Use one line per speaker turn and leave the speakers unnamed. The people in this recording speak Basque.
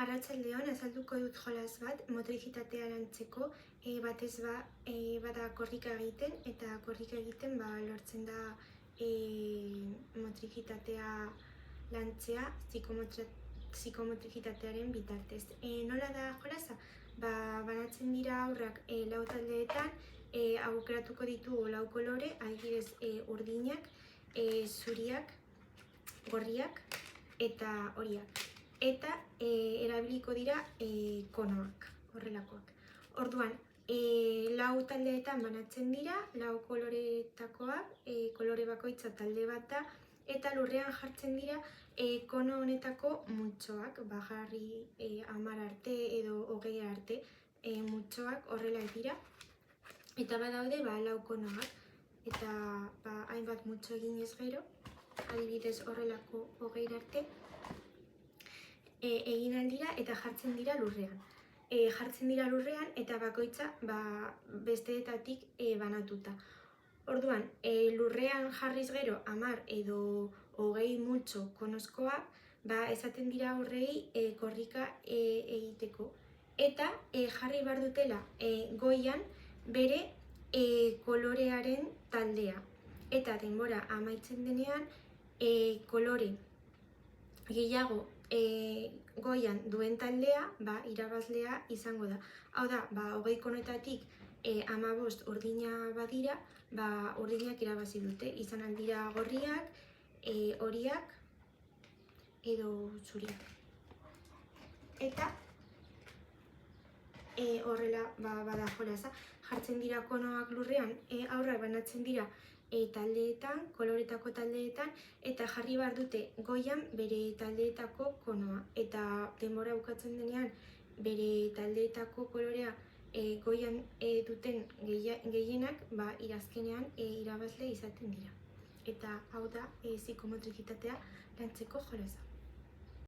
Arratsaldeon azalduko dut jolas bat motrikitatea lantzeko, batez bada korrika egiten eta korrika egiten lortzen da motrikitatea lantzea psikomotrikitatearen bitartez. Nola da jolasa? Banatzen dira aurrak lau taldeetan, aukeratuko ditugu lau kolore, adibidez urdinak, zuriak, gorriak eta horiak. Eta erabiliko dira konoak, horrelakoak. Orduan, lau taldeetan banatzen dira, lau koloretakoak, kolore bakoitza talde bat da, eta lurrean jartzen dira kono honetako multzoak, jarri 10 arte edo 20 arte multzoak horrela dira. Eta badaude lau konoak, eta hainbat multzo eginez gero, adibidez horrelako 20 arte, egin aldira eta jartzen dira lurrean. Jartzen dira lurrean eta bakoitza besteetatik banatuta. Orduan, lurrean jarriz gero 10 edo 20 multzo konoskoa, esaten dira horrei korrika egiteko. Eta jarri behar dutela goian bere kolorearen taldea. Eta denbora amaitzen denean kolore gehiago goian duen taldea irabazlea izango da. Hau da, 20 konoetatik 15 urdina badira, urdinak irabazi dute. Izan aldira gorriak, horiak edo zuriak. Eta horrela bada jolasa. Jartzen dira konoak lurrean, aurrak banatzen dira taldeetan, koloretako taldeetan, eta jarri behar dute goian bere taldeetako konoa. Eta denbora bukatzen denean bere taldeetako kolorea goian duten gehienak irazkenean irabazle izaten dira. Eta hau da psikomotrikitatea lantzeko jolasa.